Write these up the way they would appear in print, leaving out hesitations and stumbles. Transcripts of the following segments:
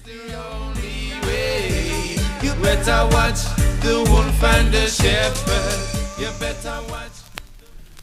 the only way. You better watch the wolf and the shepherd. You better watch.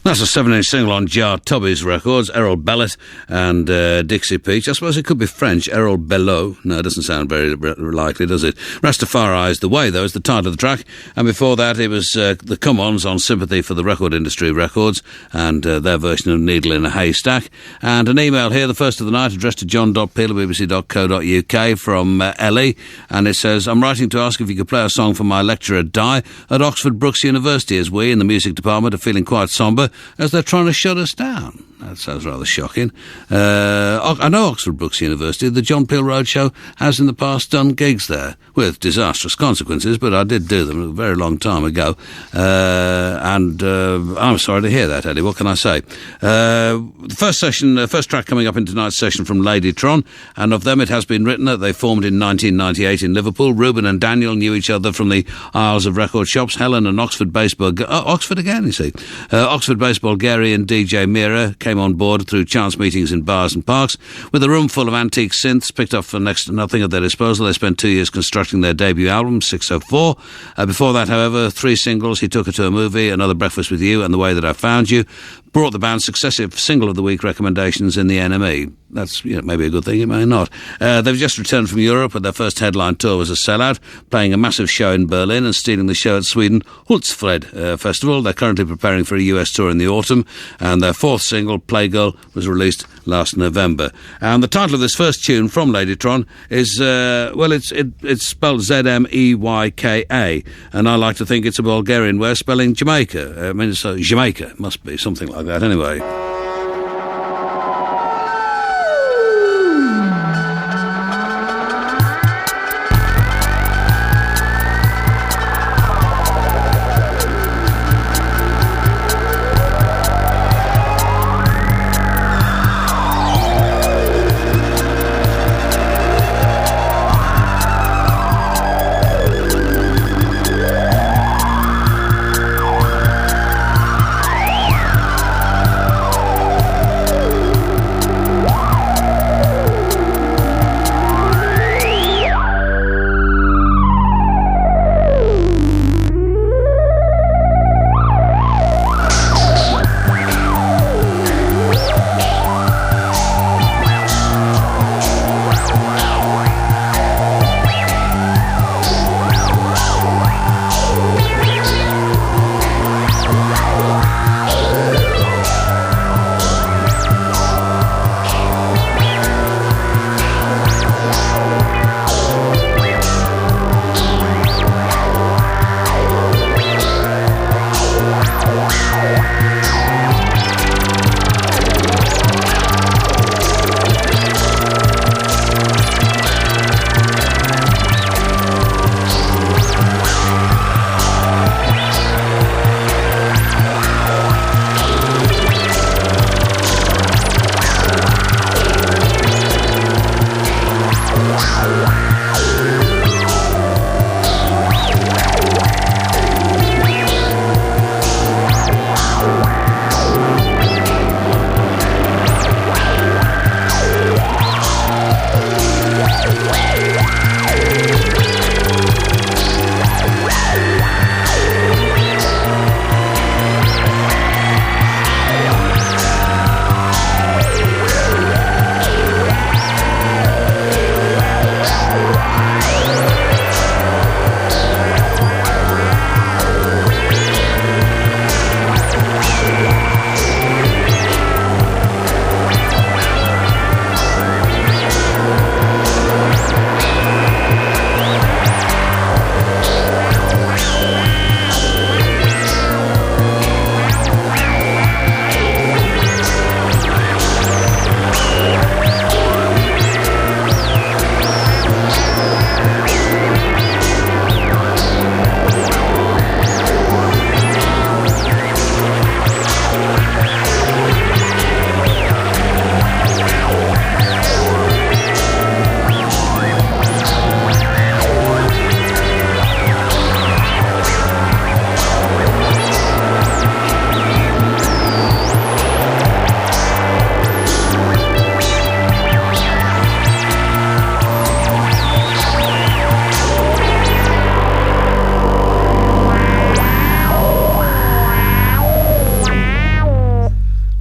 That's a 7-inch single on Jar Tubby's records, Errol Bellet and Dixie Peach. I suppose it could be French, Errol Belleau. No, it doesn't sound very likely, does it? Rastafari's The Way, though, is the title of the track. And before that, it was the Come-Ons on Sympathy for the Record Industry Records and their version of Needle in a Haystack. And an email here, the first of the night, addressed to john.peel@bbc.co.uk from Ellie. And it says, I'm writing to ask if you could play a song for my lecturer, Di, at Oxford Brookes University, as we in the music department are feeling quite sombre as they're trying to shut us down. That sounds rather shocking. I know Oxford Brookes University. The John Peel Roadshow has in the past done gigs there, with disastrous consequences, but I did do them a very long time ago. And I'm sorry to hear that, Eddie. What can I say? The first track coming up in tonight's session from Ladytron, and of them it has been written that they formed in 1998 in Liverpool. Ruben and Daniel knew each other from the aisles of record shops. Helen and Oxford-based Oxford again, you see. Oxford-based Bulgarian DJ Mira came on board through chance meetings in bars and parks. With a room full of antique synths picked up for next to nothing at their disposal, they spent 2 years constructing their debut album, 604. Before that, however, 3 singles, He Took Her to a Movie, Another Breakfast with You, and The Way That I Found You, brought the band successive Single of the Week recommendations in the NME. That's maybe a good thing, it may not. They've just returned from Europe, where their first headline tour was a sellout, playing a massive show in Berlin and stealing the show at Sweden Hultsfred Festival. They're currently preparing for a US tour in the autumn, and their 4th single, Playgirl, was released last November. And the title of this first tune from Ladytron is, it's spelled Zmeyka, and I like to think it's a Bulgarian way of spelling Jamaica. It's Jamaica, it must be, something like that anyway.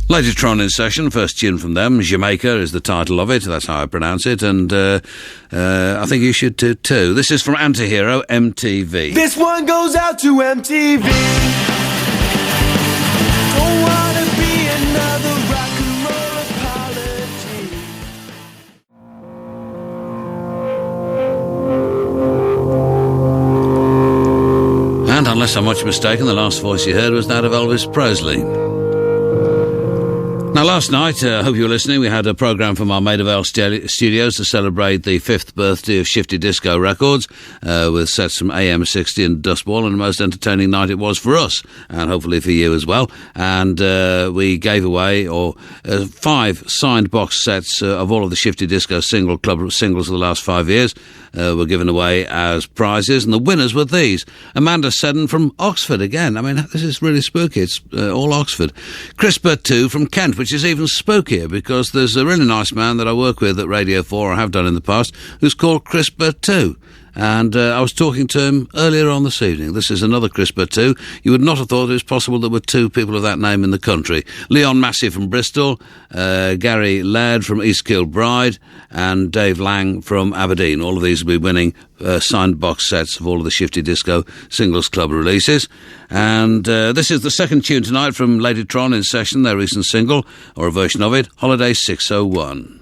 Ladytron in session, first tune from them. Zmeyka is the title of it, that's how I pronounce it, and I think you should too. This is from Antihero, MTV. This one goes out to MTV. Don't wanna be another rock and roll apology. And unless I'm much mistaken, the last voice you heard was that of Elvis Presley. Now, last night, I hope you were listening, we had a programme from our Maida Vale studios to celebrate the 5th birthday of Shifty Disco Records, with sets from AM60 and Dustball, and the most entertaining night it was for us, and hopefully for you as well. And we gave away 5 signed box sets of all of the Shifty Disco club singles of the last 5 years were given away as prizes, and the winners were these. Amanda Seddon from Oxford again. I mean, this is really spooky. It's all Oxford. Chris Bertou from Kent, which is even spookier because there's a really nice man that I work with at Radio 4, or have done in the past, who's called Chris Bertou. And I was talking to him earlier on this evening. This is another Chris Bertou. You would not have thought it was possible there were 2 people of that name in the country. Leon Massey from Bristol, Gary Laird from East Kilbride, and Dave Lang from Aberdeen. All of these will be winning signed box sets of all of the Shifty Disco Singles Club releases. And this is the second tune tonight from Ladytron in session, their recent single, or a version of it, Holiday 601.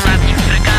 Lá vim pra cá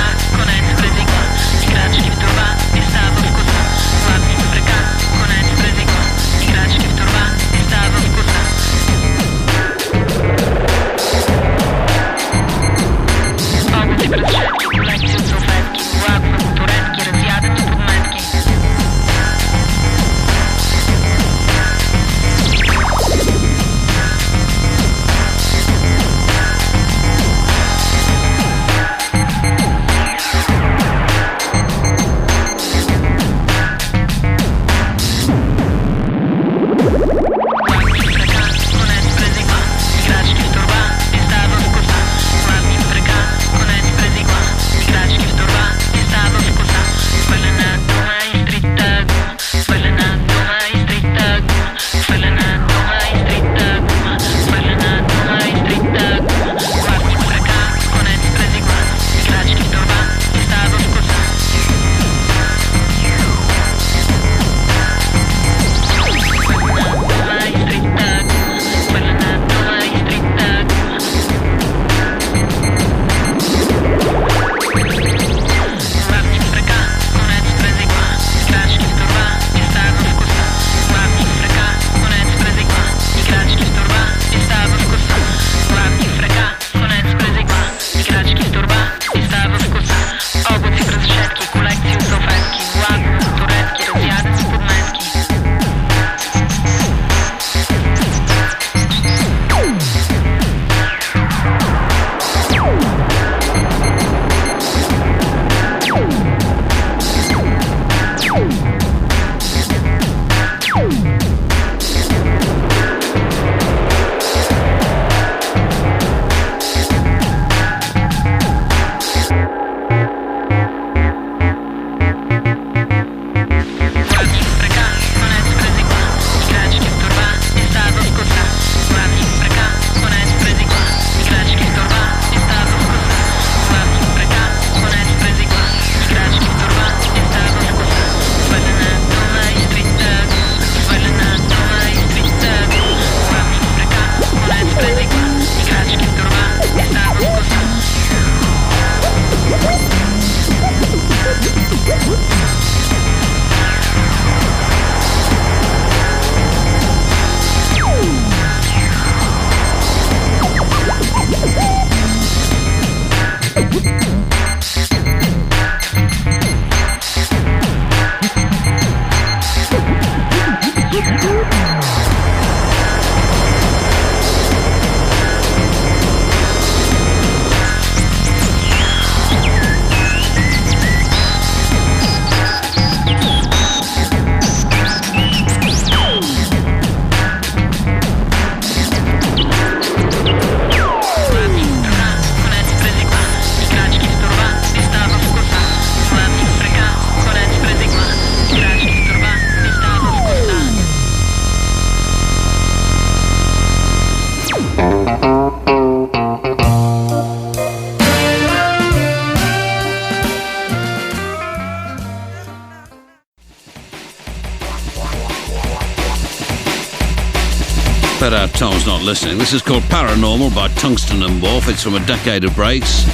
Tom's not listening. This is called Paranormal by Tungsten and Wolf. It's from a decade of breaks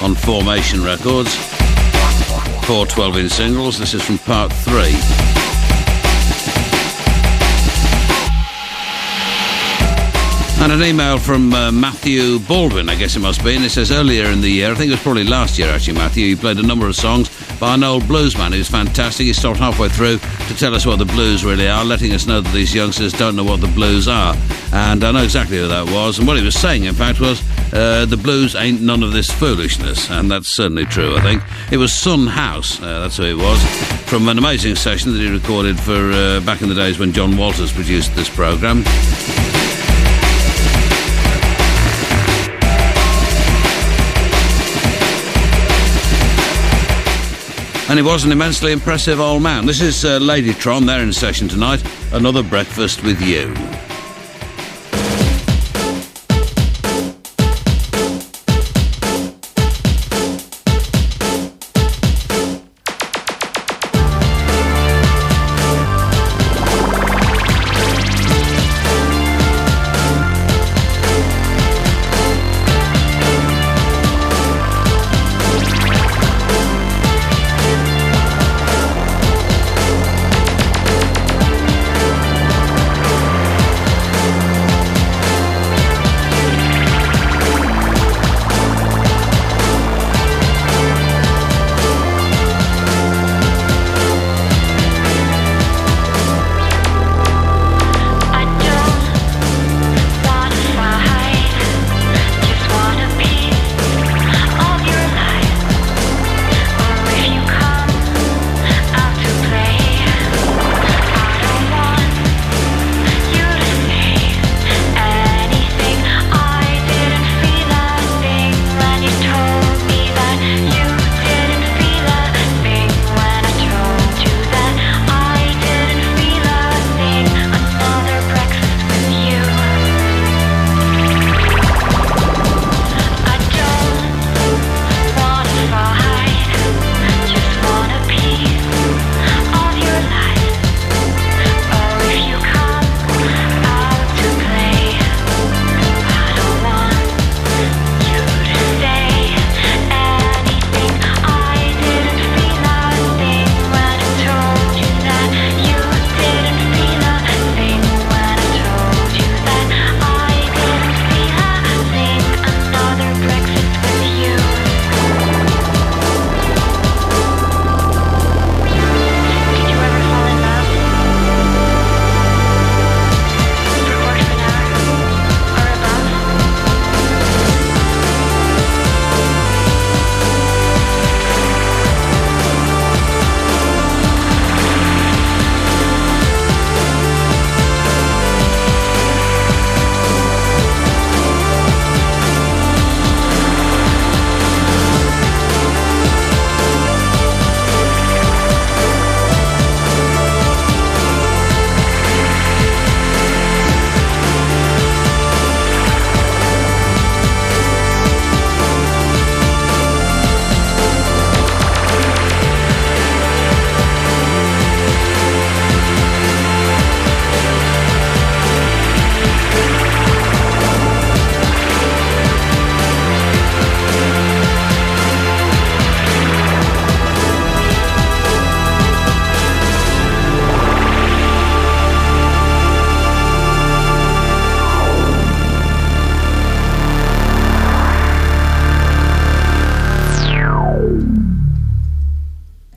on Formation Records. 4 12-inch singles. This is from part 3. And an email from Matthew Baldwin, I guess it must be, and it says earlier in the year, I think it was probably last year actually, Matthew, you played a number of songs by an old blues man who's fantastic. He stopped halfway through to tell us what the blues really are, letting us know that these youngsters don't know what the blues are. And I know exactly who that was, and what he was saying, in fact, was the blues ain't none of this foolishness, and that's certainly true, I think. It was Son House, that's who it was, from an amazing session that he recorded for back in the days when John Walters produced this programme. And he was an immensely impressive old man. This is Ladytron, they're in session tonight. Another breakfast with you.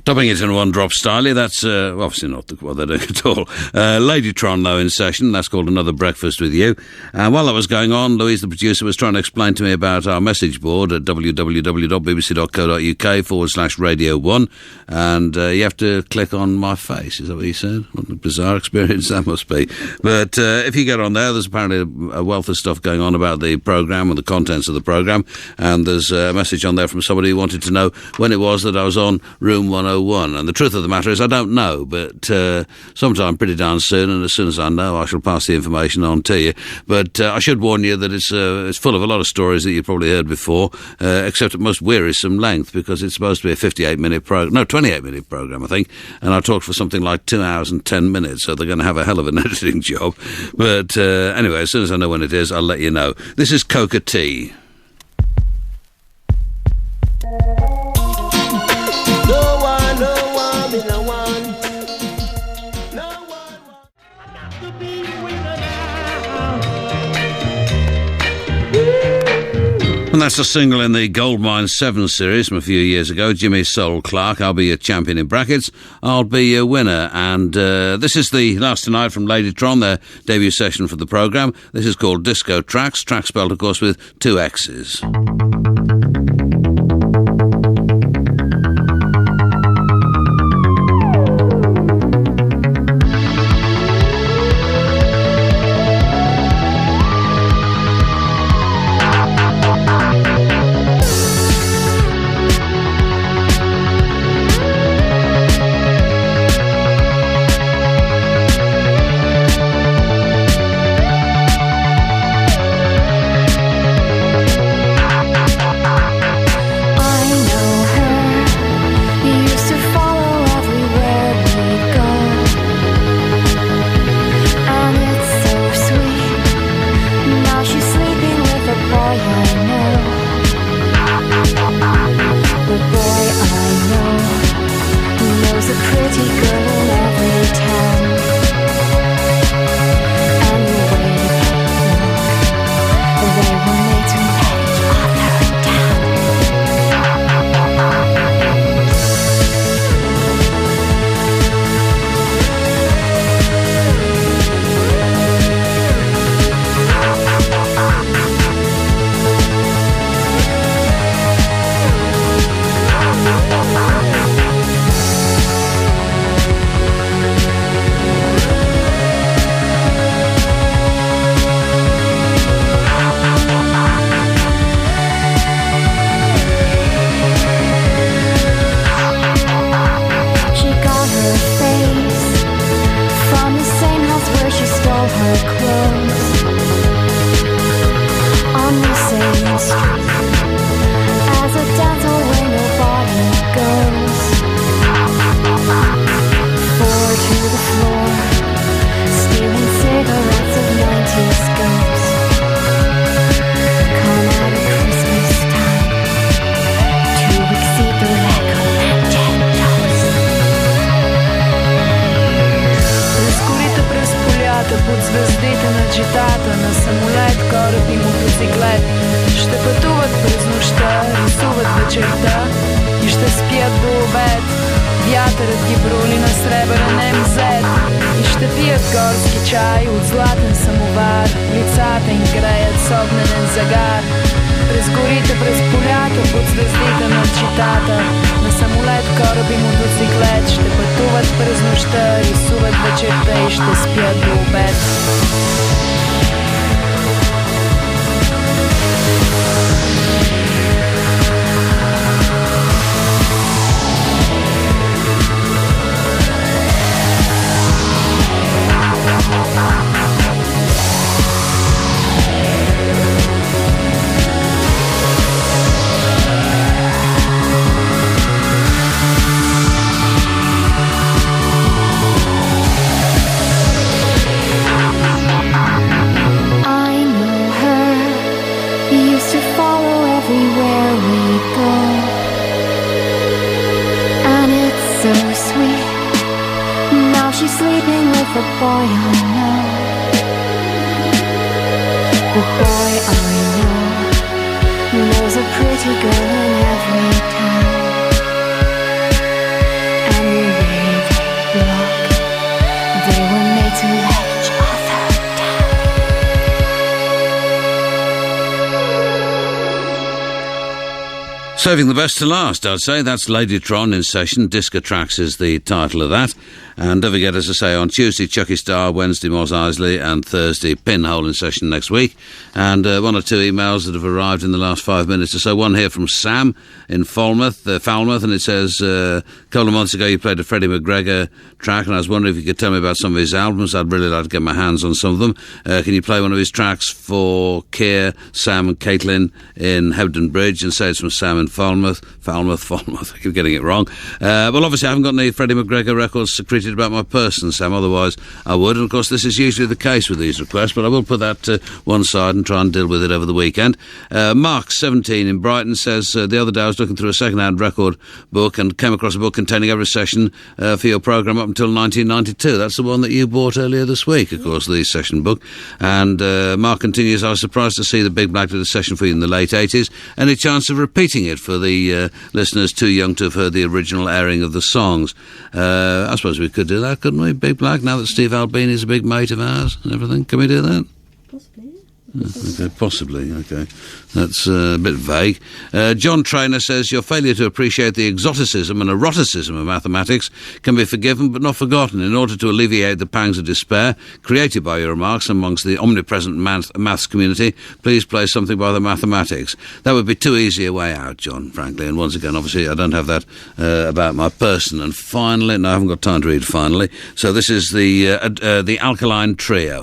Dubbing it in one drop style, that's obviously not what they're doing at all. Ladytron, though, in session. That's called Another Breakfast with You. And while that was going on, Louise, the producer, was trying to explain to me about our message board at www.bbc.co.uk/Radio 1. And you have to click on my face. Is that what you said? What a bizarre experience that must be. But if you get on there, there's apparently a wealth of stuff going on about the programme and the contents of the programme. And there's a message on there from somebody who wanted to know when it was that I was on Room 101 601. And the truth of the matter is I don't know, but sometime pretty darn soon, and as soon as I know, I shall pass the information on to you. But I should warn you that it's full of a lot of stories that you've probably heard before, except at most wearisome length, because it's supposed to be a 28-minute program, no, 28-minute program, I think, and I talked for something like 2 hours and 10 minutes, so they're going to have a hell of an editing job. But anyway, as soon as I know when it is, I'll let you know. This is Coca Tea. And that's a single in the Goldmine 7 series from a few years ago. Jimmy Soul Clark, I'll be your champion in brackets, I'll be your winner. And this is the last tonight from Ladytron, their debut session for the programme. This is called Discotraxx, track spelled, of course, with 2 X's. Saving the best to last, I'd say. That's Ladytron in session. Discotraxx is the title of that. And don't forget, as I say, on Tuesday, Chucky Star, Wednesday, Mos Eisley, and Thursday, Pinhole in session next week. And one or two emails that have arrived in the last 5 minutes or so. One here from Sam in Falmouth, and it says, a couple of months ago you played a Freddie McGregor track, and I was wondering if you could tell me about some of his albums. I'd really like to get my hands on some of them. Can you play one of his tracks for Keir, Sam and Caitlin in Hebden Bridge, and say it's from Sam in Falmouth, I keep getting it wrong. Well, obviously I haven't got any Freddie McGregor records secreted about my person, Sam, otherwise I would, and of course this is usually the case with these requests, but I will put that to one side and try and deal with it over the weekend. Mark, 17, in Brighton, says, the other day I was looking through a second-hand record book and came across a book containing every session for your programme up until 1992. That's the one that you bought earlier this week, of course, the session book. And Mark continues, I was surprised to see the Big Black did a session for you in the late 80s. Any chance of repeating it for the listeners too young to have heard the original airing of the songs? I suppose we could do that, couldn't we, Big Black, now that Steve Albini is a big mate of ours and everything? Can we do that? Possibly, yeah. Okay, possibly, okay. That's a bit vague. John Trainer says, your failure to appreciate the exoticism and eroticism of mathematics can be forgiven but not forgotten. In order to alleviate the pangs of despair created by your remarks amongst the omnipresent maths community, please play something by the Mathematics. That would be too easy a way out, John, frankly. And once again, obviously, I don't have that about my person. And finally, no, I haven't got time to read finally. So this is the Alkaline Trio.